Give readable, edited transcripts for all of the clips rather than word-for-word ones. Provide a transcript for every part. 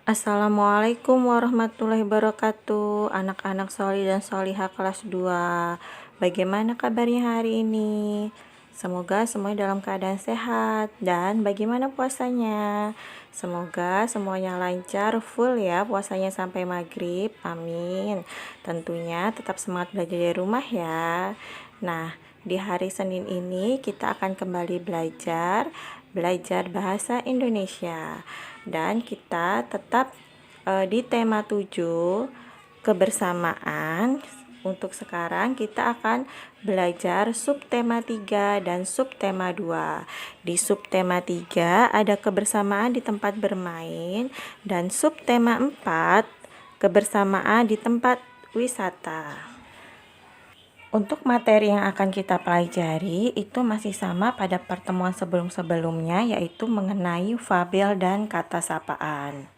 Assalamualaikum warahmatullahi wabarakatuh, anak-anak sholih dan sholihah kelas 2. Bagaimana kabarnya hari ini? Semoga semuanya dalam keadaan sehat. Dan bagaimana puasanya? Semoga semuanya lancar, full ya puasanya sampai maghrib. Amin. Tentunya tetap semangat belajar di rumah ya. Nah, di hari Senin ini kita akan kembali belajar bahasa Indonesia. Dan kita tetap di tema 7 kebersamaan. Untuk sekarang kita akan belajar subtema 3 dan subtema 2. Di subtema 3 ada kebersamaan di tempat bermain, dan subtema 4 kebersamaan di tempat wisata. Untuk materi yang akan kita pelajari itu masih sama pada pertemuan sebelum-sebelumnya, yaitu mengenai fabel dan kata sapaan.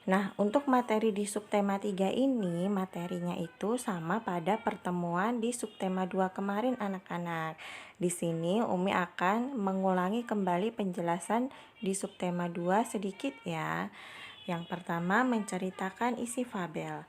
Nah, untuk materi di subtema 3 ini, materinya itu sama pada pertemuan di subtema 2 kemarin anak-anak. Di sini Umi akan mengulangi kembali penjelasan di subtema 2 sedikit ya. Yang pertama, menceritakan isi fabel.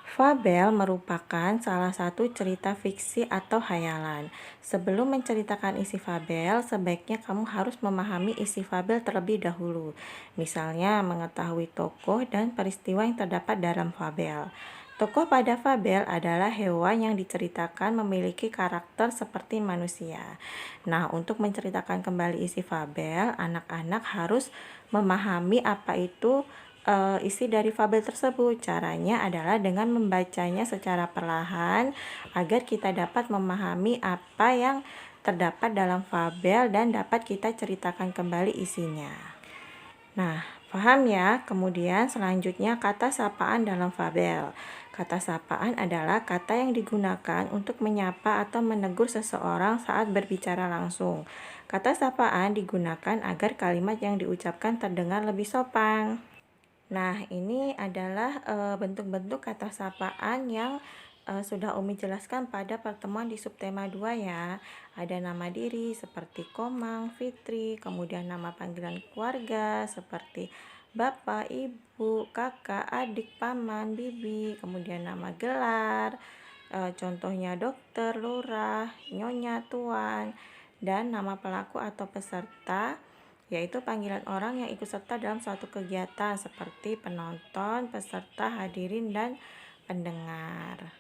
Fabel merupakan salah satu cerita fiksi atau hayalan. Sebelum menceritakan isi fabel, sebaiknya kamu harus memahami isi fabel terlebih dahulu. Misalnya, mengetahui tokoh dan peristiwa yang terdapat dalam fabel. Tokoh pada fabel adalah hewan yang diceritakan memiliki karakter seperti manusia. Nah, untuk menceritakan kembali isi fabel, anak-anak harus memahami apa itu isi dari fabel tersebut. Caranya adalah dengan membacanya secara perlahan agar kita dapat memahami apa yang terdapat dalam fabel dan dapat kita ceritakan kembali isinya. Nah, paham ya? Kemudian selanjutnya kata sapaan dalam fabel. Kata sapaan adalah kata yang digunakan untuk menyapa atau menegur seseorang saat berbicara langsung. Kata sapaan digunakan agar kalimat yang diucapkan terdengar lebih sopan. Nah, ini adalah bentuk-bentuk kata sapaan yang sudah Umi jelaskan pada pertemuan di subtema 2 ya. Ada nama diri seperti Komang, Fitri, kemudian nama panggilan keluarga seperti Bapak, Ibu, Kakak, Adik, Paman, Bibi, kemudian nama gelar, contohnya dokter, lurah, nyonya, tuan, dan nama pelaku atau peserta, yaitu panggilan orang yang ikut serta dalam suatu kegiatan seperti penonton, peserta, hadirin, dan pendengar.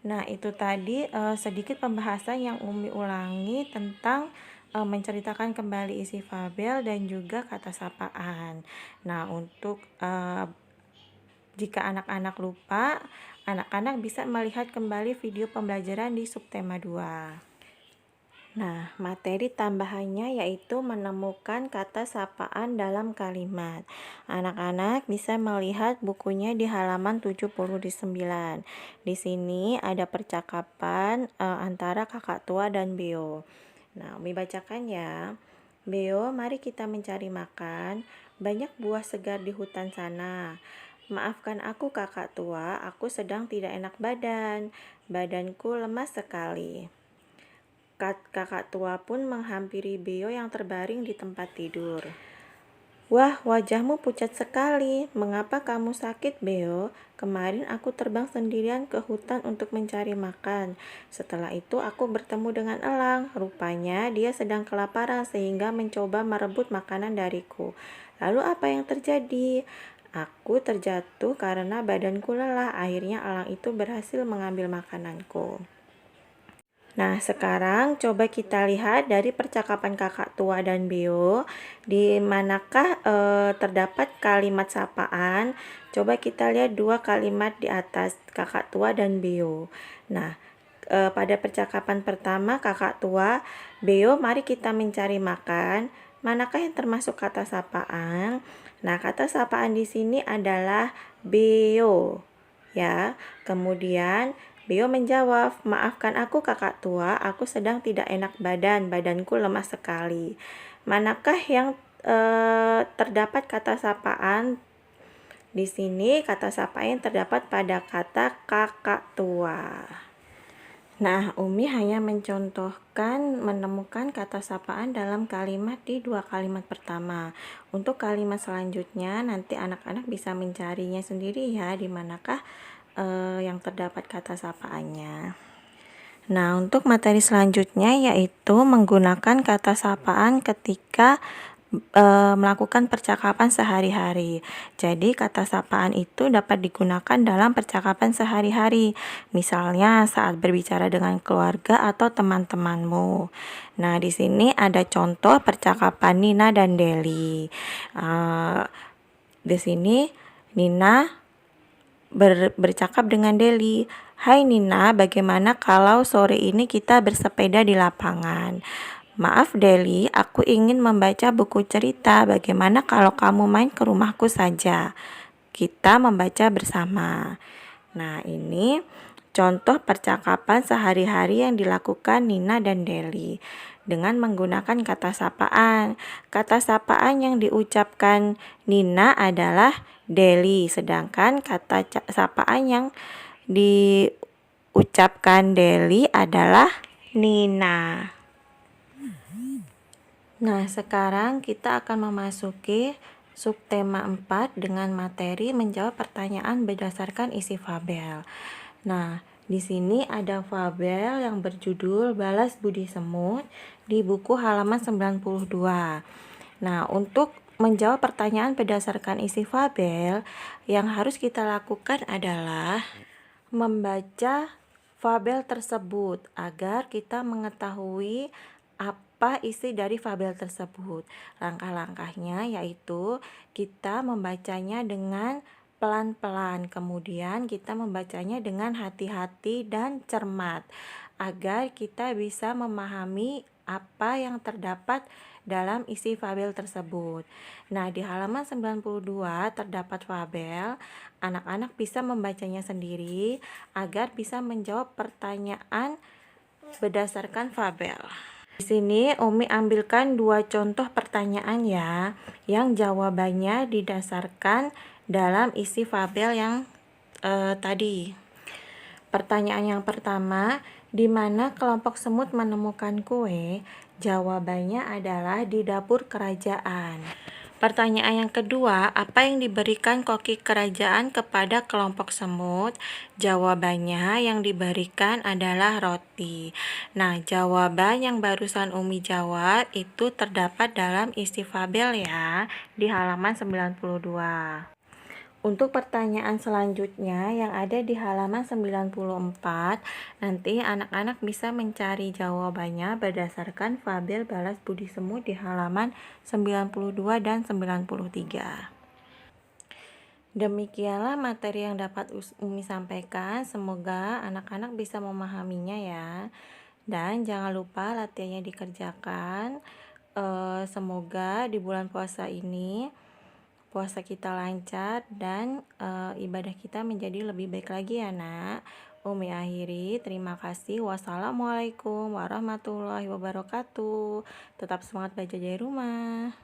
Nah, itu tadi sedikit pembahasan yang Umi ulangi tentang menceritakan kembali isi fabel dan juga kata sapaan. Nah, untuk jika anak-anak lupa, anak-anak bisa melihat kembali video pembelajaran di subtema 2. Nah, materi tambahannya yaitu menemukan kata sapaan dalam kalimat. Anak-anak bisa melihat bukunya di halaman 79. Di sini ada percakapan antara kakak tua dan Beo. Nah, Umi bacakan ya. Beo, mari kita mencari makan. Banyak buah segar di hutan sana. Maafkan aku kakak tua, aku sedang tidak enak badan. Badanku lemas sekali. Kakak tua pun menghampiri Beo yang terbaring di tempat tidur. Wah, wajahmu pucat sekali. Mengapa kamu sakit, Beo? Kemarin aku terbang sendirian ke hutan untuk mencari makan. Setelah itu aku bertemu dengan elang. Rupanya dia sedang kelaparan sehingga mencoba merebut makanan dariku. Lalu apa yang terjadi? Aku terjatuh karena badanku lelah. Akhirnya elang itu berhasil mengambil makananku. Nah, sekarang coba kita lihat dari percakapan kakak tua dan Beo, di manakah terdapat kalimat sapaan. Coba kita lihat dua kalimat di atas, kakak tua dan Beo. Nah, pada percakapan pertama kakak tua, Beo, mari kita mencari makan. Manakah yang termasuk kata sapaan? Nah, kata sapaan di sini adalah Beo, ya. Kemudian Beo menjawab, maafkan aku kakak tua, aku sedang tidak enak badan, badanku lemas sekali. Manakah yang terdapat kata sapaan? Di sini kata sapaan terdapat pada kata kakak tua. Nah, Umi hanya mencontohkan menemukan kata sapaan dalam kalimat di 2 kalimat pertama. Untuk kalimat selanjutnya nanti anak-anak bisa mencarinya sendiri ya, di manakah yang terdapat kata sapaannya. Nah, untuk materi selanjutnya yaitu menggunakan kata sapaan ketika melakukan percakapan sehari-hari. Jadi kata sapaan itu dapat digunakan dalam percakapan sehari-hari. Misalnya saat berbicara dengan keluarga atau teman-temanmu. Nah, di sini ada contoh percakapan Nina dan Deli. Di sini Nina bercakap dengan Deli. Hai Nina, bagaimana kalau sore ini kita bersepeda di lapangan? Maaf Deli, aku ingin membaca buku cerita. Bagaimana kalau kamu main ke rumahku saja? Kita membaca bersama. Nah, ini contoh percakapan sehari-hari yang dilakukan Nina dan Deli dengan menggunakan kata sapaan. Kata sapaan yang diucapkan Nina adalah Deli, sedangkan kata sapaan yang diucapkan Deli adalah Nina. Nah, sekarang kita akan memasuki subtema 4 dengan materi menjawab pertanyaan berdasarkan isi fabel. Nah, di sini ada fabel yang berjudul Balas Budi Semut di buku halaman 92. Nah, untuk menjawab pertanyaan berdasarkan isi fabel, yang harus kita lakukan adalah membaca fabel tersebut agar kita mengetahui apa isi dari fabel tersebut. Langkah-langkahnya yaitu kita membacanya dengan pelan-pelan, kemudian kita membacanya dengan hati-hati dan cermat agar kita bisa memahami apa yang terdapat dalam isi fabel tersebut. Nah, di halaman 92 terdapat fabel. Anak-anak bisa membacanya sendiri agar bisa menjawab pertanyaan berdasarkan fabel. Di sini Umi ambilkan 2 contoh pertanyaan ya, yang jawabannya didasarkan dalam isi fabel yang tadi. Pertanyaan yang pertama, di mana kelompok semut menemukan kue? Jawabannya adalah di dapur kerajaan. Pertanyaan yang kedua, apa yang diberikan koki kerajaan kepada kelompok semut? Jawabannya yang diberikan adalah roti. Nah, jawaban yang barusan Umi jawab itu terdapat dalam isi fabel ya, di halaman 92. Untuk pertanyaan selanjutnya yang ada di halaman 94, nanti anak-anak bisa mencari jawabannya berdasarkan fabel Balas Budi Semut di halaman 92 dan 93. Demikianlah materi yang dapat Umi sampaikan. Semoga anak-anak bisa memahaminya ya. Dan jangan lupa latihannya dikerjakan. Semoga di bulan puasa ini puasa kita lancar dan ibadah kita menjadi lebih baik lagi ya nak. Umi akhiri, terima kasih. Wassalamualaikum warahmatullahi wabarakatuh. Tetap semangat belajar dari rumah.